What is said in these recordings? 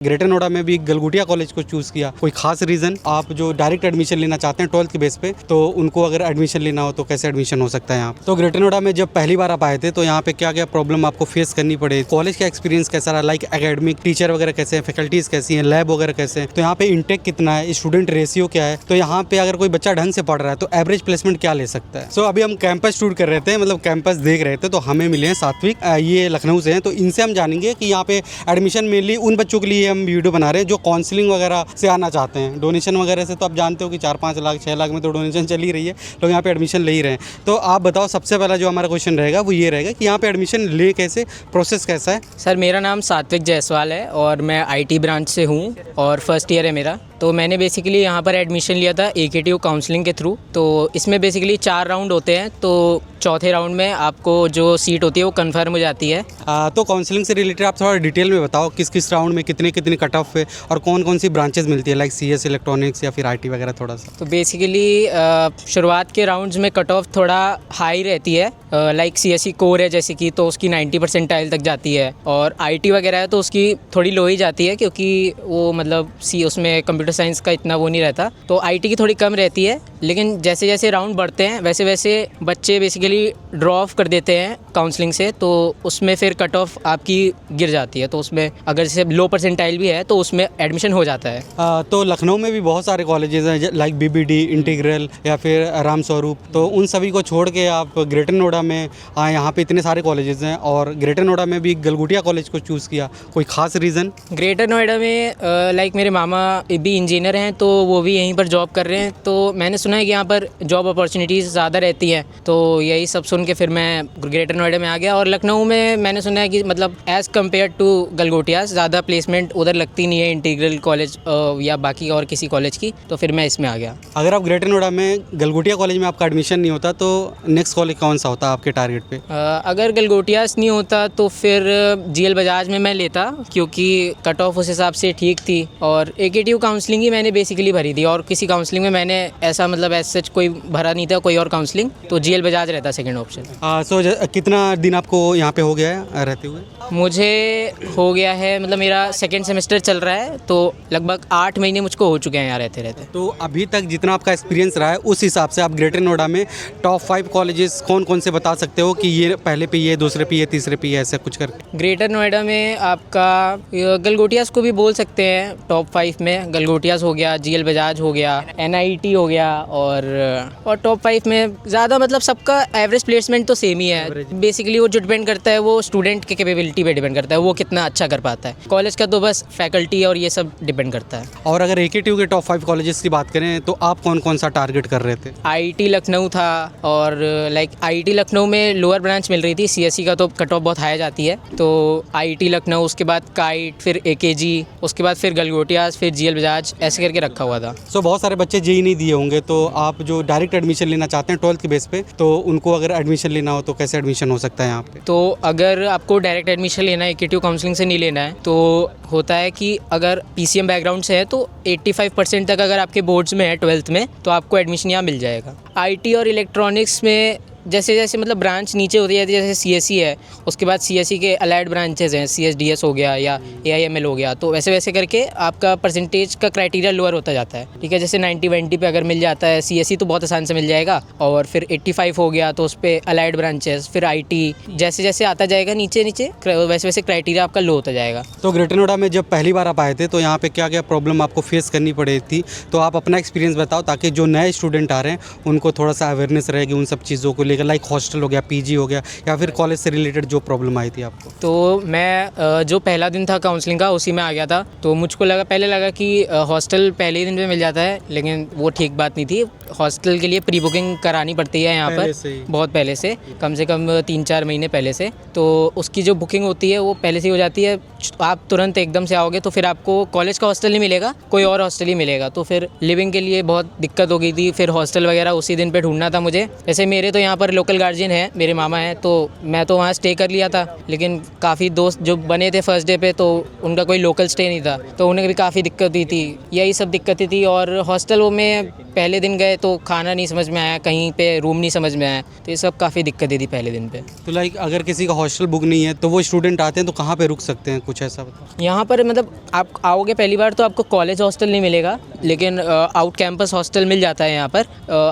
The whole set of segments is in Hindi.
ग्रेटर नोएडा में भी गलगोटिया कॉलेज को चूज़ किया, कोई खास रीज़न? आप जो डायरेक्ट एडमिशन लेना चाहते हैं 12th के बेस पे, तो उनको अगर एडमिशन लेना हो तो कैसे एडमिशन हो सकता है यहाँ पे? तो ग्रेटर नोएडा में जब पहली बार आप आए थे तो यहाँ पे क्या क्या प्रॉब्लम आपको फेस करनी पड़े? कॉलेज का एक्सपीरियंस कैसा रहा? लाइक एकेडमिक टीचर वगैरह कैसे हैं, फैकल्टीज़ कैसी हैं, लैब वगैरह कैसे हैं? तो यहाँ पे इंटेक कितना है, स्टूडेंट रेशियो क्या है? तो यहाँ पे अगर कोई बच्चा ढंग से पढ़ रहा है तो एवरेज प्लेसमेंट क्या ले सकता है? सो अभी हम कैंपस टूर कर रहे थे, मतलब कैंपस देख रहे थे, तो हमें मिले हैं सात्विक, ये लखनऊ से हैं। तो इनसे हम जानेंगे कि यहाँ पे एडमिशन मेनली उन बच्चों के लिए हम वीडियो बना रहे हैं जो काउंसलिंग वगैरह से आना चाहते हैं। डोनेशन वगैरह से तो आप जानते हो कि 4-5 लाख 6 लाख में तो डोनेशन चल ही रही है, लोग यहाँ पे एडमिशन ले ही रहे हैं। तो आप बताओ, सबसे पहला जो हमारा क्वेश्चन रहेगा वो ये रहेगा कि यहाँ पे एडमिशन ले कैसे, प्रोसेस कैसा है? सर मेरा नाम सात्विक जायसवाल है और मैं आईटी ब्रांच से हूँ और फर्स्ट ईयर है मेरा। तो मैंने बेसिकली यहाँ पर एडमिशन लिया था AKTU काउंसलिंग के थ्रू। तो इसमें बेसिकली 4 राउंड होते हैं, तो चौथे राउंड में आपको जो सीट होती है वो कंफर्म हो जाती है। तो काउंसलिंग से रिलेटेड आप थोड़ा डिटेल में बताओ, किस किस राउंड में कितने कितने कट ऑफ है और कौन कौन सी ब्रांचेस मिलती है, लाइक CS इलेक्ट्रॉनिक्स या फिर IT वगैरह थोड़ा सा? तो बेसिकली शुरुआत के राउंड्स में कट ऑफ थोड़ा हाई रहती है, लाइक CSE कोर है जैसे कि, तो उसकी 90 परसेंटाइल तक जाती है। और IT वगैरह है तो उसकी थोड़ी लो ही जाती है, क्योंकि वो मतलब उसमें कंप्यूटर साइंस का इतना वो नहीं रहता, तो IT की थोड़ी कम रहती है। लेकिन जैसे जैसे राउंड बढ़ते हैं वैसे वैसे बच्चे बेसिकली ड्रॉ ऑफ कर देते हैं काउंसलिंग से, तो उसमें फिर कट ऑफ आपकी गिर जाती है। तो उसमें अगर जैसे लो परसेंटाइल भी है तो उसमें एडमिशन हो जाता है। तो लखनऊ में भी बहुत सारे कॉलेजेस हैं, लाइक BBD, इंटीग्रल या फिर राम स्वरूप। तो उन सभी को छोड़ के आप ग्रेटर नोएडा में आए, यहाँ पे इतने सारे कॉलेजेस हैं और ग्रेटर नोएडा में भी गलगोटिया कॉलेज को चूज़ किया, कोई खास रीज़न? ग्रेटर नोएडा में लाइक मेरे मामा भी इंजीनियर हैं, तो वो भी यहीं पर जॉब कर रहे हैं। तो मैंने सुना है कि यहाँ पर जॉब अपॉर्चुनिटीज़ ज़्यादा रहती हैं, तो यही सब सुन के फिर मैं ग्रेटर नोएडा में आ गया। और लखनऊ में मैंने सुना है कि मतलब एज़ कम्पेयर टू गलगोटिया ज़्यादा प्लेसमेंट उधर लगती नहीं है, इंटीग्रल कॉलेज या बाकी और किसी कॉलेज की, तो फिर मैं इसमें आ गया। अगर आप ग्रेटर नोएडा में गलगोटिया कॉलेज में आपका एडमिशन नहीं होता तो नेक्स्ट कॉलेज कौन सा होता आपके टारगेट पे? अगर गलगोटियास नहीं होता तो फिर GL बजाज में मैं लेता, क्योंकि कट ऑफ उस हिसाब से ठीक थी। और AKTU काउंसलिंग ही मैंने बेसिकली भरी थी, और किसी काउंसलिंग में मैंने ऐसा मतलब ऐसा सच कोई भरा नहीं था कोई और काउंसलिंग, तो GL बजाज रहता सेकंड ऑप्शन। सो कितना दिन आपको यहाँ पे हो गया है रहते हुए? मुझे हो गया है, मतलब मेरा सेकंड सेमेस्टर चल रहा है, तो लगभग 8 महीने मुझको हो चुके हैं यहाँ रहते रहते। तो अभी तक जितना आपका एक्सपीरियंस रहा है उस हिसाब से आप ग्रेटर नोएडा में टॉप 5 कॉलेजेस कौन कौन से बता सकते हो कि ये पहले पे ये, दूसरे पे ये, तीसरे पे ये, ऐसा कुछ करके? ग्रेटर नोएडा में आपका गलगोटियास को भी बोल सकते हैं टॉप 5 में। गलगोटियास हो गया, GL बजाज हो गया, NIT हो गया, और टॉप 5 में ज़्यादा मतलब सबका एवरेज प्लेसमेंट तो सेम ही है। बेसिकली वो जो डिपेंड करता है वो स्टूडेंट के कैपेबिलिटी पे डिपेंड करता है, वो कितना अच्छा कर पाता है। कॉलेज का तो बस फैकल्टी और ये सब डिपेंड करता है। और अगर AKTU के टॉप 5 कॉलेजेस की बात करें तो आप कौन कौन सा टारगेट कर रहे थे? IT लखनऊ था, और लाइक IT लखनऊ में लोअर ब्रांच मिल रही थी, CSE का तो कट ऑफ बहुत हाई जाती है, तो IT लखनऊ, उसके बाद काइट, फिर AKG, उसके बाद फिर गलगोटियास, फिर GL बजाज, ऐसे करके रखा हुआ था। सो बहुत सारे बच्चे JEE नहीं दिए होंगे, तो आप जो डायरेक्ट एडमिशन लेना चाहते हैं 12th के बेस पे, तो उनको अगर एडमिशन लेना हो तो कैसे एडमिशन हो सकता है यहाँ पे? तो अगर आपको डायरेक्ट एडमिशन लेना है, AKTU काउंसलिंग से नहीं लेना है, तो होता है कि अगर PCM बैकग्राउंड से है तो 85% तक अगर आपके बोर्ड्स में है 12th में, तो आपको एडमिशन यहाँ मिल जाएगा। IT और इलेक्ट्रॉनिक्स में जैसे जैसे मतलब ब्रांच नीचे होती जाती है, जैसे CSE है, उसके बाद CSE के अलाइड ब्रांचेज हैं, CSDS हो गया या AIML हो गया, तो वैसे वैसे करके आपका परसेंटेज का क्राइटेरिया लोअर होता जाता है। ठीक है, जैसे 90-20 पे अगर मिल जाता है CSE तो बहुत आसान से मिल जाएगा, और फिर 85 हो गया तो उस पर अलाइड ब्रांचेस, फिर IT, जैसे जैसे आता जाएगा नीचे नीचे वैसे वैसे क्राइटेरिया आपका लो होता जाएगा। तो ग्रेटर नोएडा में जब पहली बार आप आए थे तो यहाँ पे क्या क्या प्रॉब्लम आपको फेस करनी पड़ी थी, तो आप अपना एक्सपीरियंस बताओ, ताकि जो नए स्टूडेंट आ रहे हैं उनको थोड़ा सा अवेयरनेस रहेगी उन सब चीज़ों को लेकर, लाइक हॉस्टल हो गया, PG हो गया, या फिर कॉलेज से रिलेटेड जो प्रॉब्लम आई थी आपको। तो मैं जो पहला दिन था काउंसलिंग का उसी में आ गया था, तो मुझको पहले लगा कि हॉस्टल पहले ही दिन पे मिल जाता है, लेकिन वो ठीक बात नहीं थी। हॉस्टल के लिए प्री बुकिंग करानी पड़ती है यहाँ पर बहुत पहले से, कम 3-4 महीने पहले से। तो उसकी जो बुकिंग होती है वो पहले से हो जाती है। आप तुरंत एकदम से आओगे तो फिर आपको कॉलेज का हॉस्टल नहीं मिलेगा, कोई और हॉस्टल ही मिलेगा, तो फिर लिविंग के लिए बहुत दिक्कत हो गई थी। फिर हॉस्टल वगैरह उसी दिन पे ढूंढना था मुझे। जैसे मेरे तो यहाँ पर लोकल गार्जियन है, मेरे मामा हैं, तो मैं तो वहाँ स्टे कर लिया था, लेकिन काफ़ी दोस्त जो बने थे फर्स्ट डे पे तो उनका कोई लोकल स्टे नहीं था, तो उन्हें भी काफ़ी दिक्कत हुई थी। यही सब दिक्कतें थी। और हॉस्टलों में पहले दिन गए तो खाना नहीं समझ में आया, कहीं पे रूम नहीं समझ में आया, तो ये सब काफ़ी दिक्कतें थी पहले दिन पे। तो लाइक अगर किसी का हॉस्टल बुक नहीं है तो वो स्टूडेंट आते हैं तो कहाँ पे रुक सकते हैं? कुछ ऐसा बताओ। यहाँ पर मतलब आप आओगे पहली बार तो आपको कॉलेज हॉस्टल नहीं मिलेगा, लेकिन आउट कैंपस हॉस्टल मिल जाता है यहाँ पर।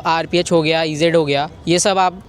RPH हो गया, EZ हो गया, ये सब आप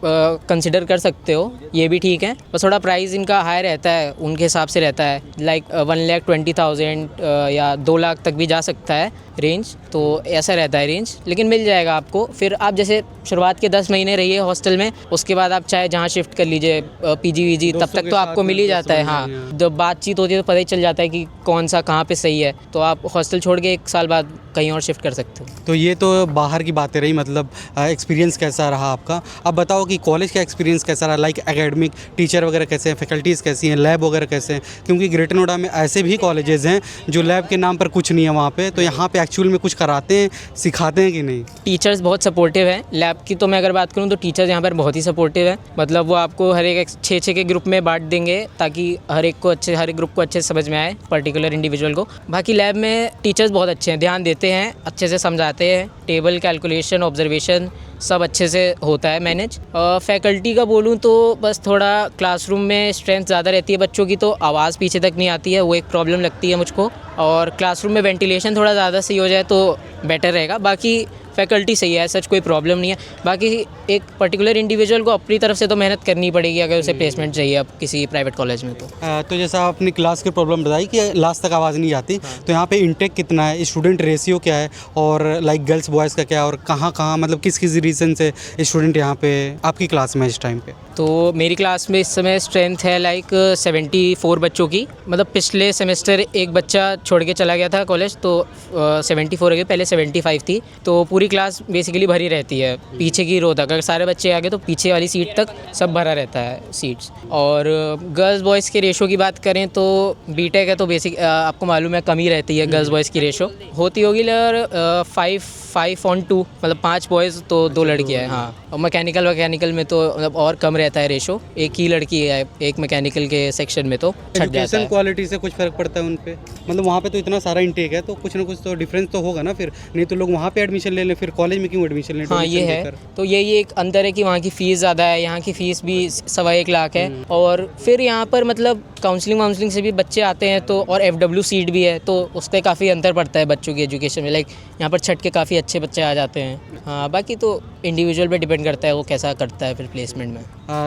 कंसिडर कर सकते हो, ये भी ठीक है। बस थोड़ा प्राइस इनका हाई रहता है, उनके हिसाब से रहता है, लाइक 1,20,000 या 2 लाख तक भी जा सकता है रेंज, तो ऐसा रहता है रेंज, लेकिन मिल जाएगा आपको। फिर आप जैसे शुरुआत के 10 महीने रहिए हॉस्टल में, उसके बाद आप चाहे जहाँ शिफ्ट कर लीजिए PG VG, तब तक तो आपको मिल ही जाता है। हाँ, जब बातचीत होती है तो पता ही चल जाता है कि कौन सा कहाँ पे सही है, तो आप हॉस्टल छोड़ के 1 साल बाद कहीं और शिफ्ट कर सकते हो। तो ये तो बाहर की बातें रही, मतलब एक्सपीरियंस कैसा रहा आपका। अब बताओ कि कॉलेज का एक्सपीरियंस कैसा रहा, लाइक एकेडमिक, टीचर वगैरह कैसे हैं, फैकल्टीज़ कैसी हैं, लैब वगैरह कैसे हैं, क्योंकि ग्रेटर नोएडा में ऐसे भी कॉलेजेस हैं जो लैब के नाम पर कुछ नहीं है वहाँ पे, तो यहाँ पे एक्चुअल में कुछ कराते हैं, सिखाते हैं कि नहीं? टीचर्स बहुत सपोर्टिव हैं। लैब की तो मैं अगर बात करूँ तो टीचर्स यहाँ पर बहुत ही सपोर्टिव है, मतलब वो आपको हर एक 6-6 के ग्रुप में बांट देंगे ताकि हर एक ग्रुप को अच्छे से समझ में आए, पर्टिकुलर इंडिविजुअल को। बाकी लैब में टीचर्स बहुत अच्छे हैं, ध्यान देते हैं, अच्छे से समझाते हैं, टेबल कैलकुलेशन, ऑब्जर्वेशन सब अच्छे से होता है मैनेज। फैकल्टी का बोलूँ तो बस थोड़ा क्लासरूम में स्ट्रेंथ ज़्यादा रहती है बच्चों की, तो आवाज़ पीछे तक नहीं आती है, वो एक प्रॉब्लम लगती है मुझको। और क्लासरूम में वेंटिलेशन थोड़ा ज़्यादा सही हो जाए तो बेटर रहेगा। बाकी फैकल्टी सही है, सच कोई प्रॉब्लम नहीं है। बाकी एक पर्टिकुलर इंडिविजुअल को अपनी तरफ से तो मेहनत करनी पड़ेगी अगर उसे प्लेसमेंट चाहिए अब किसी प्राइवेट कॉलेज में। तो जैसा आपने क्लास की प्रॉब्लम बताई कि लास्ट तक आवाज़ नहीं आती, तो यहाँ पे इंटेक कितना है, स्टूडेंट रेशियो क्या है, और लाइक गर्ल्स बॉयज़ का क्या है, और कहाँ मतलब किस किस रीज़न से स्टूडेंट यहाँ पे आपकी क्लास में इस टाइम पे? तो मेरी क्लास में इस समय स्ट्रेंथ है लाइक 74 बच्चों की। मतलब पिछले सेमेस्टर एक बच्चा छोड़ के चला गया था कॉलेज, तो 74 हो गए, पहले 75 थी। तो पूरी क्लास बेसिकली भरी रहती है, पीछे की रो तक, अगर सारे बच्चे आ गए तो पीछे वाली सीट तक सब भरा रहता है सीट्स। और गर्ल्स बॉयज़ के रेशो की बात करें तो बीटेक है तो बेसिक आपको मालूम है कम ही रहती है गर्ल्स बॉयज़ की रेशो, होती होगी 5:2, मतलब 5 बॉयज़ तो 2 लड़कियाँ हैं। हाँ, और मैकेनिकल में तो मतलब और कम रहता है रेशो, एक ही लड़की है एक मैकेनिकल के सेक्शन में, तो छट जाता एजुकेशन है। क्वालिटी से कुछ फ़र्क पड़ता है उन पे, मतलब वहाँ पे तो इतना सारा इंटेक है तो कुछ ना कुछ तो डिफरेंस तो होगा ना, फिर नहीं तो लोग वहाँ पे एडमिशन ले लें, फिर कॉलेज में क्यों एडमिशन लें? हाँ ये है, तो यही एक अंतर है कि वहाँ की फ़ीस ज़्यादा है, यहाँ की फ़ीस भी 1.25 लाख है। और फिर यहाँ पर मतलब काउंसलिंग से भी बच्चे आते हैं, तो और FW सीट भी है, तो उससे काफ़ी अंतर पड़ता है बच्चों की एजुकेशन में। लाइक यहाँ पर छट के काफ़ी अच्छे बच्चे आ जाते हैं। हाँ, बाकी तो इंडिविजुअल पे डिपेंड करता है वो कैसा करता है फिर प्लेसमेंट में।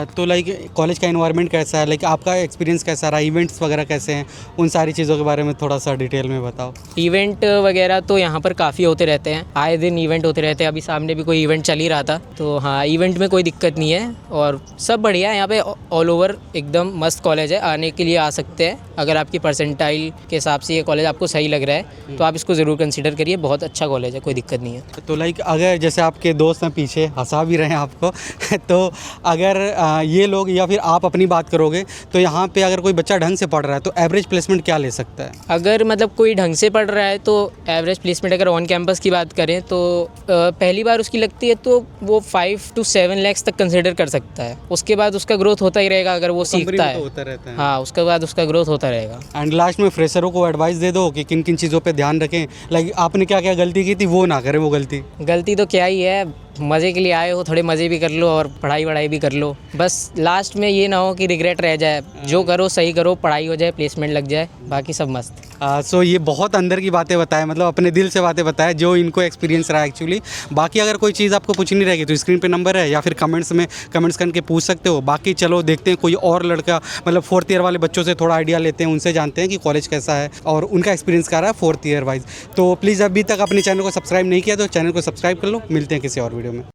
तो लाइक कॉलेज का एनवायरनमेंट कैसा है, लाइक आपका एक्सपीरियंस कैसा रहा, इवेंट्स वगैरह कैसे हैं, उन सारी चीज़ों के बारे में थोड़ा सा डिटेल में बताओ। इवेंट वगैरह तो यहाँ पर काफ़ी होते रहते हैं, आए दिन इवेंट होते रहते हैं। अभी सामने भी कोई इवेंट चल ही रहा था, तो हाँ इवेंट में कोई दिक्कत नहीं है और सब बढ़िया है यहाँ पे। ऑल ओवर एकदम मस्त कॉलेज है, आने के लिए आ सकते हैं। अगर आपकी परसेंटाइल के हिसाब से ये कॉलेज आपको सही लग रहा है तो आप इसको ज़रूर कंसिडर करिए, बहुत अच्छा कॉलेज है, कोई दिक्कत नहीं है। तो लाइक अगर जैसे आपके दोस्त हैं पीछे हंसा भी रहे हैं आपको तो अगर ये लोग या फिर आप अपनी बात करोगे तो यहाँ पे अगर कोई बच्चा ढंग से पढ़ रहा है तो एवरेज प्लेसमेंट क्या ले सकता है? अगर मतलब कोई ढंग से पढ़ रहा है तो एवरेज प्लेसमेंट अगर ऑन कैंपस की बात करें तो पहली बार उसकी लगती है तो वो 5 to 7 lakhs तक कंसिडर कर सकता है। उसके बाद उसका ग्रोथ होता ही रहेगा अगर वो सीखता है, होता रहता है। हाँ उसके बाद उसका ग्रोथ होता रहेगा। एंड लास्ट में फ्रेशरों को एडवाइस दे दो कि किन किन चीज़ों पे ध्यान रखें, लाइक आपने क्या क्या गलती की थी वो ना करें वो गलती तो क्या ही है, मज़े के लिए आए हो, थोड़े मज़े भी कर लो और पढ़ाई भी कर लो। बस लास्ट में ये ना हो कि रिग्रेट रह जाए, जो करो सही करो, पढ़ाई हो जाए, प्लेसमेंट लग जाए, बाकी सब मस्त। सो ये बहुत अंदर की बातें बताएं, मतलब अपने दिल से बातें बताएं जो इनको एक्सपीरियंस रहा एक्चुअली। बाकी अगर कोई चीज़ आपको पूछनी रहेगी तो स्क्रीन पे नंबर है या फिर कमेंट्स करके पूछ सकते हो। बाकी चलो देखते हैं कोई और लड़का, मतलब 4th ईयर वाले बच्चों से थोड़ा आइडिया लेते हैं, उनसे जानते हैं कि कॉलेज कैसा है और उनका एक्सपीरियंस क्या रहा है 4th ईयर वाइज। तो प्लीज़ अभी तक अपने चैनल को सब्सक्राइब नहीं किया तो चैनल को सब्सक्राइब कर लो। मिलते हैं किसी और वीडियो में।